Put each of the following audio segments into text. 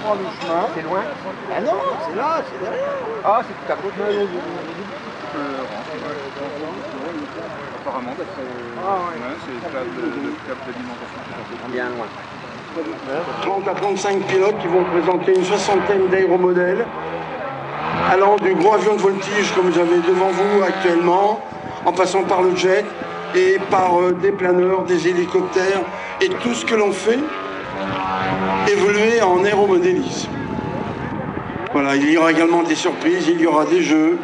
prend le chemin. C'est loin? Ah non, c'est là, c'est derrière. Ah, c'est tout à côté. Apparemment, d'après c'est le cap d'alimentation. Bien loin. 30 à 35 pilotes qui vont présenter une soixantaine d'aéromodèles allant du gros avion de voltige comme vous avez devant vous actuellement, en passant par le jet et par des planeurs, des hélicoptères et tout ce que l'on fait évoluer en aéromodélisme. Voilà, il y aura également des surprises, il y aura des jeux.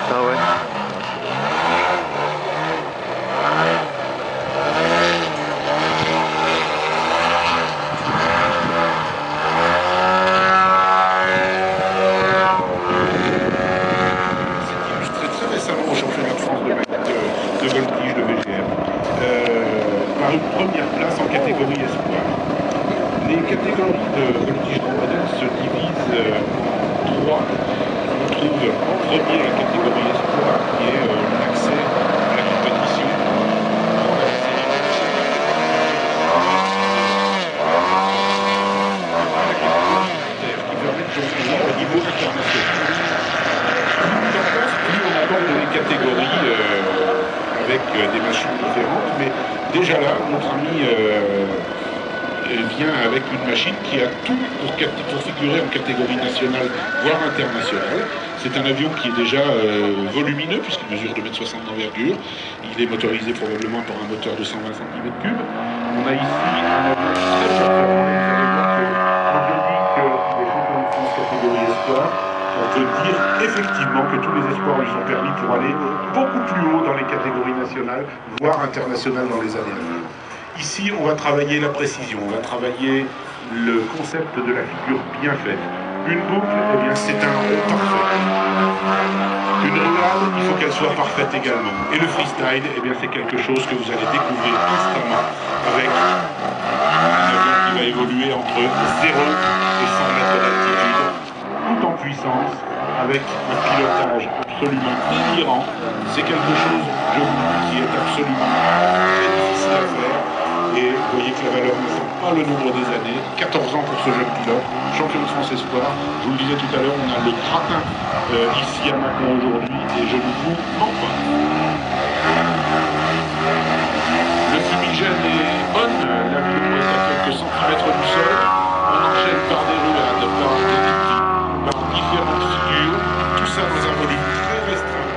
Ah ouais. Très récemment au championnat de France de voltige de VGM par une première place en catégorie espoir. Les catégories de voltige grand modèle se divisent en trois. On trouve en premier la catégorie espoir qui est l'accès à la compétition. Qui permet de jouer au niveau international. Plus on aborde les catégories avec des machines différentes, mais déjà là, notre ami vient avec une machine qui a tout pour figurer en catégorie nationale, voire internationale. C'est un avion qui est déjà volumineux, puisqu'il mesure 2,60 m d'envergure. Il est motorisé probablement par un moteur de 120 cm3. On a ici un avion très performant. Vous allez voir que quand je dis qu'il est champion de France catégorie espoir, on peut dire effectivement que tous les espoirs lui sont permis pour aller beaucoup plus haut dans les catégories nationales, voire internationales dans les années à venir. Ici, on va travailler la précision, on va travailler le concept de la figure bien faite. Une boucle, eh bien, c'est un rond parfait. Une roulade, il faut qu'elle soit parfaite également. Et le freestyle, eh bien, c'est quelque chose que vous allez découvrir instamment avec un avion qui va évoluer entre 0 et 100 mètres d'altitude, tout en puissance, avec un pilotage absolument délirant. C'est quelque chose, je vous dis, qui est absolument très difficile à faire. Et vous voyez que la valeur ne sent pas le nombre des années. 14 ans pour ce jeune pilote, champion de France espoir. Je vous le disais tout à l'heure, on a le gratin ici à Mâcon aujourd'hui et je ne vous mens pas. Le fumigène est bonne, l'avion est à quelques centimètres du sol. On enchaîne par des roulades, par des tutis, par différentes figures. Tout ça dans un volume très restreint.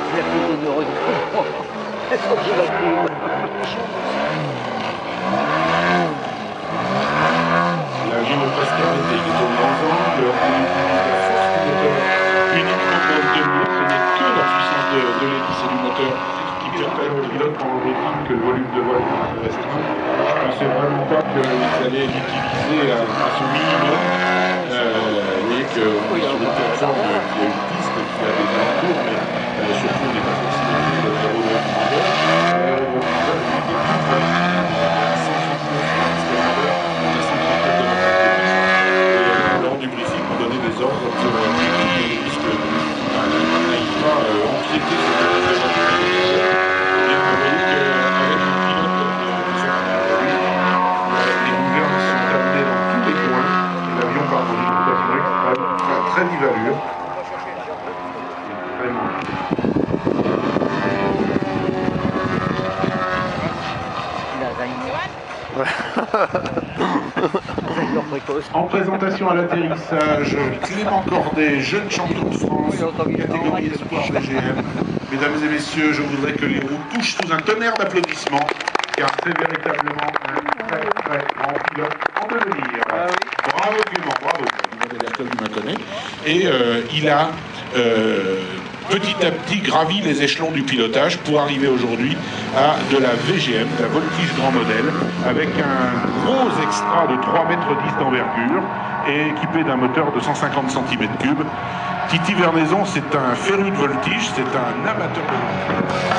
Il y a plus de euros de L'avion est presque arrêté, il est au grand angle, on utilise la force du moteur uniquement pour obtenir, ce n'est que la puissance de l'hélice et du moteur qui permet au pilote pendant le temps que le volume de vol est restreint. Je ne pensais vraiment pas qu'ils allaient l'utiliser à son minimum. Vous voyez qu'on est sur une plateforme qui a une piste, qui a des alentours, mais surtout on n'est pas forcément sur le zéro de la du briefing pour donner des ordres pour les pistes n'aillent pas empiéter sur les et vous voyez qu'avec un pilote les gouvernes sont amenées dans tous les coins et l'avion part dans une rotation extrême, très vive allure. Vraiment. En présentation à l'atterrissage, Clément Cordet, jeune champion de France, catégorie espoir VGM. Mesdames et messieurs, je voudrais que les roues touchent sous un tonnerre d'applaudissements, car c'est véritablement un très très grand pilote en devenir. Bravo Clément, bravo. Il a l'école du Mâconnais. Et il a petit à petit gravi les échelons du pilotage pour arriver aujourd'hui à de la VGM, de la voltige grand modèle, avec un gros extra de 3,10 m d'envergure et équipé d'un moteur de 150 cm3. Titi Vernaison, c'est un féru de voltige, c'est un amateur de voltige.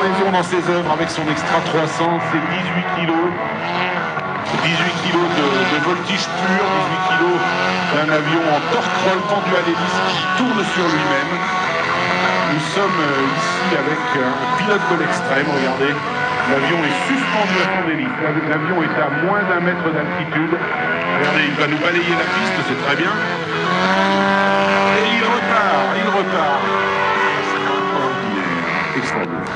Maison dans ses œuvres avec son Extra 300, c'est 18 kilos. 18 kilos de voltige pur, 18 kilos d'un avion en torque-roll tendu à l'hélice qui tourne sur lui-même. Nous sommes ici avec un pilote de l'extrême, regardez, l'avion est suspendu à son hélice, l'avion est à moins d'1 mètre d'altitude. Regardez, il va nous balayer la piste, c'est très bien. Et il repart, il repart. Extraordinaire, extraordinaire.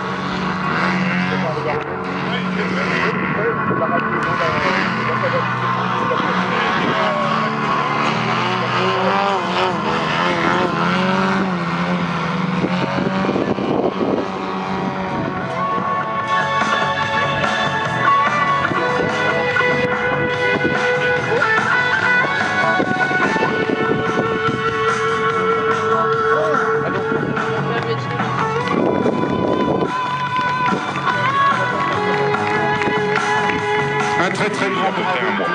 Un très très grand talent.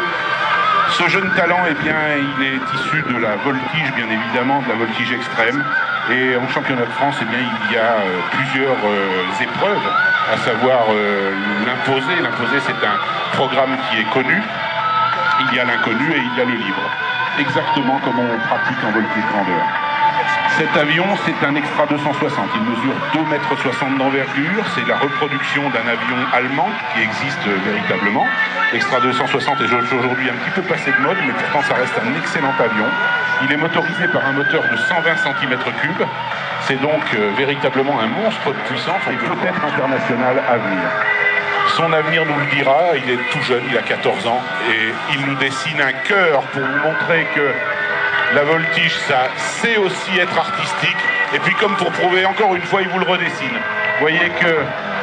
Ce jeune talent, eh bien, il est issu de la voltige, bien évidemment, de la voltige extrême. Et en championnat de France, eh bien, il y a plusieurs épreuves, à savoir l'imposé. L'imposé, c'est un programme qui est connu. Il y a l'inconnu et il y a le libre. Exactement comme on pratique en voltige grandeur. Cet avion, c'est un Extra 260. Il mesure 2,60 m d'envergure. C'est la reproduction d'un avion allemand qui existe véritablement. Extra 260 est aujourd'hui un petit peu passé de mode, mais pourtant ça reste un excellent avion. Il est motorisé par un moteur de 120 cm3. C'est donc véritablement un monstre de puissance et peut-être international à venir. Son avenir nous le dira, il est tout jeune, il a 14 ans, et il nous dessine un cœur pour vous montrer que la voltige, ça sait aussi être artistique. Et puis comme pour prouver, encore une fois, il vous le redessine. Vous voyez que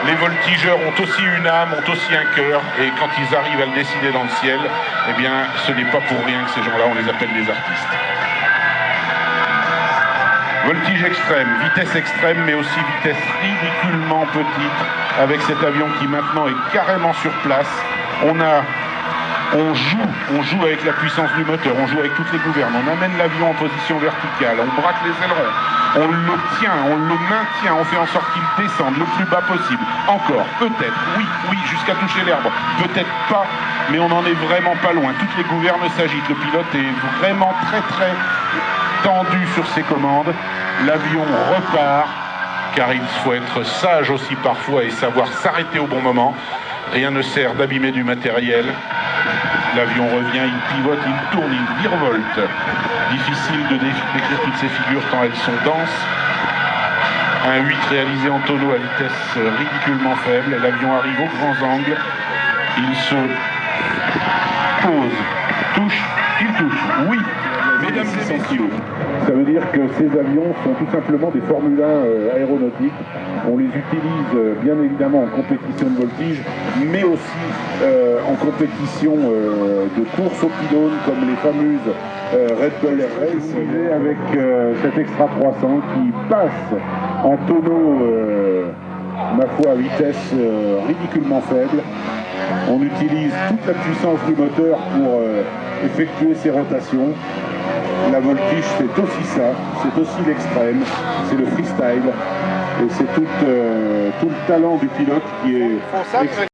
les voltigeurs ont aussi une âme, ont aussi un cœur. Et quand ils arrivent à le dessiner dans le ciel, eh bien, ce n'est pas pour rien que ces gens-là, on les appelle des artistes. Voltige extrême, vitesse extrême, mais aussi vitesse ridiculement petite, avec cet avion qui maintenant est carrément sur place. On joue avec la puissance du moteur, on joue avec toutes les gouvernes, on amène l'avion en position verticale, on braque les ailerons, on le tient, on le maintient, on fait en sorte qu'il descende le plus bas possible. Encore, peut-être, oui, jusqu'à toucher l'herbe, peut-être pas, mais on n'en est vraiment pas loin. Toutes les gouvernes s'agitent, le pilote est vraiment très tendu sur ses commandes. L'avion repart, car il faut être sage aussi parfois et savoir s'arrêter au bon moment. Rien ne sert d'abîmer du matériel. L'avion revient, il pivote, il tourne, il virevolte. Difficile de décrire toutes ces figures tant elles sont denses. Un 8 réalisé en tonneau à vitesse ridiculement faible. L'avion arrive aux grands angles. Il se pose, touche, il touche. Oui, mesdames et messieurs. Ça veut dire que ces avions sont tout simplement des Formule 1 aéronautiques. On les utilise bien évidemment en compétition de voltige, mais aussi en compétition de course au pylône, comme les fameuses Red Bull Air Race, avec cet Extra 300 qui passe en tonneau, ma foi, à vitesse ridiculement faible. On utilise toute la puissance du moteur pour effectuer ces rotations. La voltige, c'est aussi ça, c'est aussi l'extrême, c'est le freestyle, et c'est tout le talent du pilote qui est